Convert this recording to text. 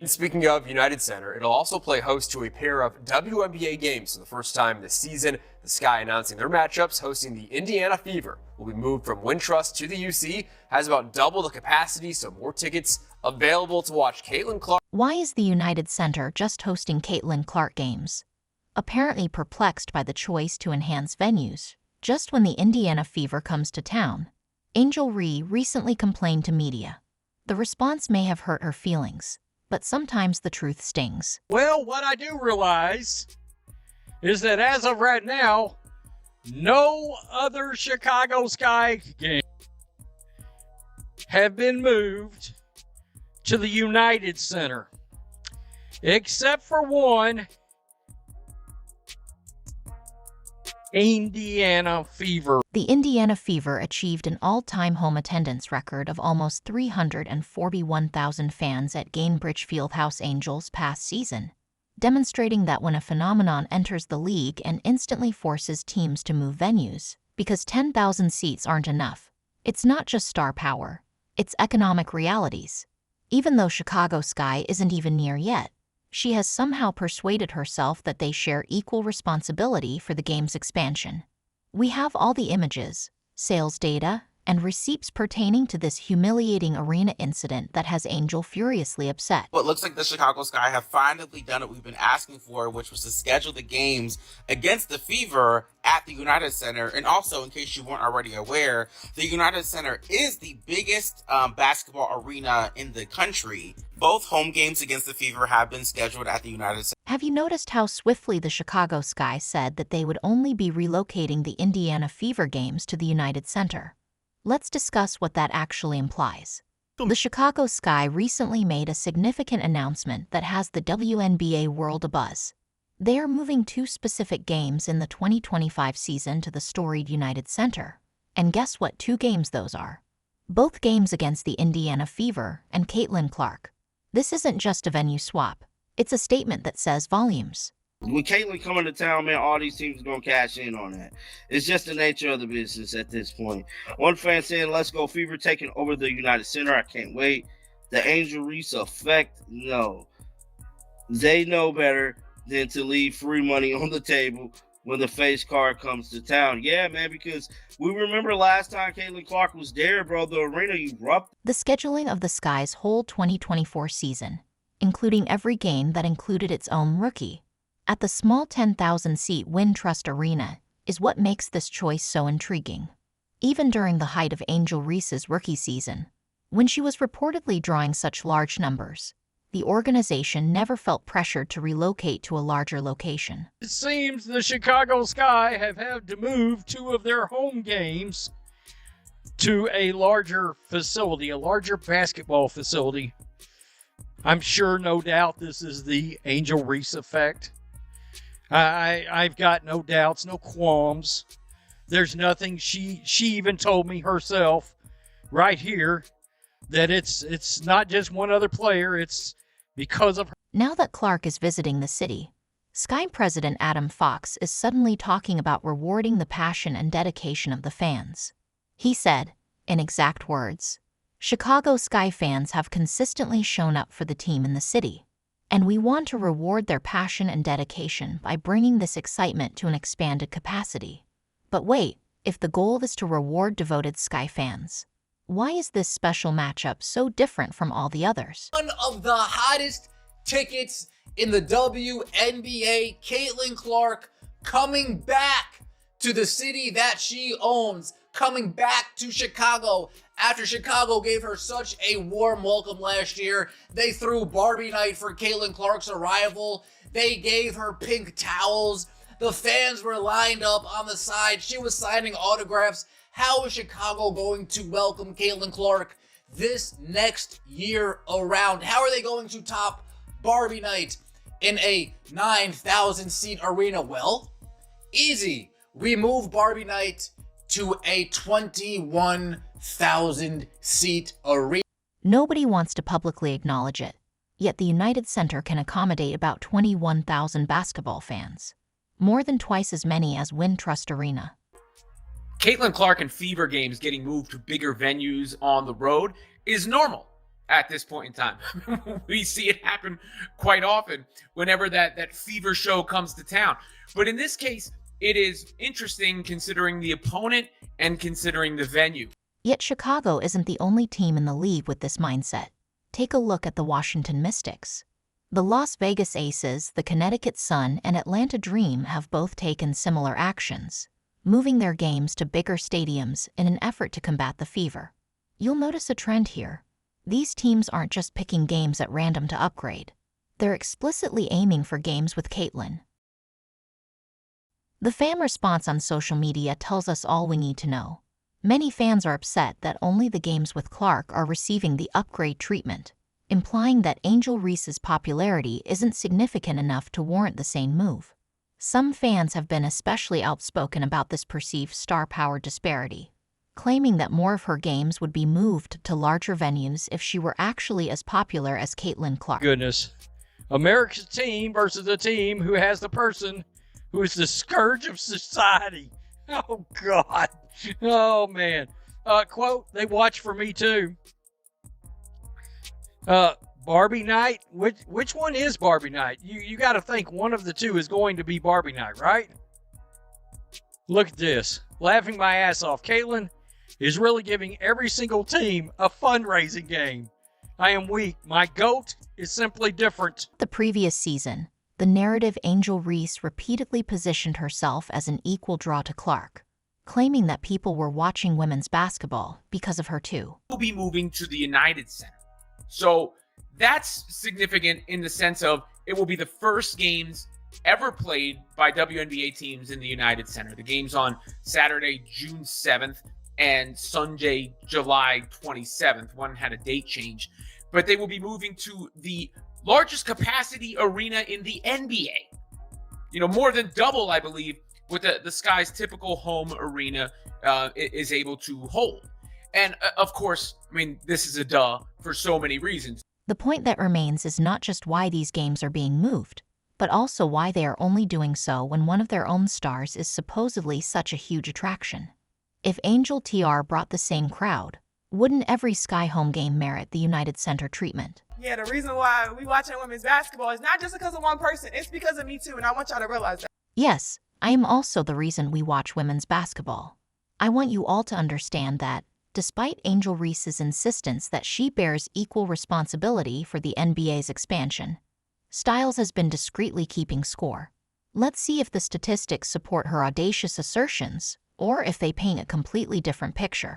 And speaking of United Center, it'll also play host to a pair of WNBA games for the first time this season. The Sky announcing their matchups, hosting the Indiana Fever, will be moved from Wintrust to the UC, has about double the capacity, so more tickets available to watch Caitlin Clark. Why is the United Center just hosting Caitlin Clark games? Apparently perplexed by the choice to enhance venues, just when the Indiana Fever comes to town, Angel Reese recently complained to media. The response may have hurt her feelings, but sometimes the truth stings. Well, what I do realize is that as of right now, no other Chicago Sky game have been moved to the United Center, except for one, Indiana Fever. The Indiana Fever achieved an all-time home attendance record of almost 341,000 fans at Gainbridge Fieldhouse Angels past season, demonstrating that when a phenomenon enters the league and instantly forces teams to move venues, because 10,000 seats aren't enough, it's not just star power, it's economic realities. Even though Chicago Sky isn't even near yet, she has somehow persuaded herself that they share equal responsibility for the game's expansion. We have all the images, sales data, and receipts pertaining to this humiliating arena incident that has Angel furiously upset. But it looks like the Chicago Sky have finally done what we've been asking for, which was to schedule the games against the Fever at the United Center. And also, in case you weren't already aware, the United Center is the biggest basketball arena in the country. Both home games against the Fever have been scheduled at the United Center. Have you noticed how swiftly the Chicago Sky said that they would only be relocating the Indiana Fever games to the United Center? Let's discuss what that actually implies. The Chicago Sky recently made a significant announcement that has the WNBA world abuzz. They are moving two specific games in the 2025 season to the storied United Center. And guess what two games those are? Both games against the Indiana Fever and Caitlin Clark. This isn't just a venue swap. It's a statement that says volumes. When Caitlin coming to town, man, all these teams are going to cash in on that. It's just the nature of the business at this point. One fan saying, let's go Fever taking over the United Center. I can't wait. The Angel Reese effect? No. They know better than to leave free money on the table when the face card comes to town. Yeah, man, because we remember last time Caitlin Clark was there, bro, the arena erupted. The scheduling of the Sky's whole 2024 season, including every game that included its own rookie, at the small 10,000-seat Wintrust Arena, is what makes this choice so intriguing. Even during the height of Angel Reese's rookie season, when she was reportedly drawing such large numbers, the organization never felt pressured to relocate to a larger location. It seems the Chicago Sky have had to move two of their home games to a larger facility, a larger basketball facility. I'm sure, no doubt, this is the Angel Reese effect. I've got no doubts, no qualms. There's nothing. She even told me herself right here that it's not just one other player. It's because of her. Now that Clark is visiting the city, Sky President Adam Fox is suddenly talking about rewarding the passion and dedication of the fans. He said, in exact words, Chicago Sky fans have consistently shown up for the team in the city, and we want to reward their passion and dedication by bringing this excitement to an expanded capacity. But wait, if the goal is to reward devoted Sky fans, why is this special matchup so different from all the others? One of the hottest tickets in the WNBA, Caitlin Clark coming back to the city that she owns, coming back to Chicago after Chicago gave her such a warm welcome last year. They threw Barbie night for Caitlin Clark's arrival. They gave her pink towels. The fans were lined up on the side. She was signing autographs. How is Chicago going to welcome Caitlin Clark this next year around? How are they going to top Barbie night in a 9,000-seat arena? Well, easy. We move Barbie night to a 21,000-seat arena. Nobody wants to publicly acknowledge it, yet the United Center can accommodate about 21,000 basketball fans, more than twice as many as Wintrust Arena. Caitlin Clark and Fever games getting moved to bigger venues on the road is normal, at this point in time. We see it happen quite often whenever that fever show comes to town. But in this case, it is interesting considering the opponent and considering the venue. Yet Chicago isn't the only team in the league with this mindset. Take a look at the Washington Mystics. The Las Vegas Aces, the Connecticut Sun, and Atlanta Dream have both taken similar actions, moving their games to bigger stadiums in an effort to combat the fever. You'll notice a trend here. These teams aren't just picking games at random to upgrade. They're explicitly aiming for games with Caitlin. The fan response on social media tells us all we need to know. Many fans are upset that only the games with Clark are receiving the upgrade treatment, implying that Angel Reese's popularity isn't significant enough to warrant the same move. Some fans have been especially outspoken about this perceived star power disparity, claiming that more of her games would be moved to larger venues if she were actually as popular as Caitlin Clark. Goodness. America's team versus the team who has the person who is the scourge of society. Oh, God. Oh, man. Quote, they watch for me, too. Barbie night? Which one is Barbie night? You got to think one of the two is going to be Barbie night, right? Look at this. Laughing my ass off. Caitlin is really giving every single team a fundraising game. I am weak. My GOAT is simply different. The previous season, the narrative Angel Reese repeatedly positioned herself as an equal draw to Clark, claiming that people were watching women's basketball because of her too. Will be moving to the United Center. So that's significant in the sense of it will be the first games ever played by WNBA teams in the United Center. The game's on Saturday, June 7th and Sunday, July 27th. One had a date change. But they will be moving to the largest capacity arena in the NBA. More than double, I believe, what the Sky's typical home arena is able to hold. And of course, this is a duh for so many reasons. The point that remains is not just why these games are being moved, but also why they are only doing so when one of their own stars is supposedly such a huge attraction. If Angel TR brought the same crowd, wouldn't every Sky home game merit the United Center treatment? Yeah, the reason why we watching women's basketball is not just because of one person, it's because of me too, and I want y'all to realize that. Yes, I am also the reason we watch women's basketball. I want you all to understand that, despite Angel Reese's insistence that she bears equal responsibility for the NBA's expansion, Styles has been discreetly keeping score. Let's see if the statistics support her audacious assertions, or if they paint a completely different picture.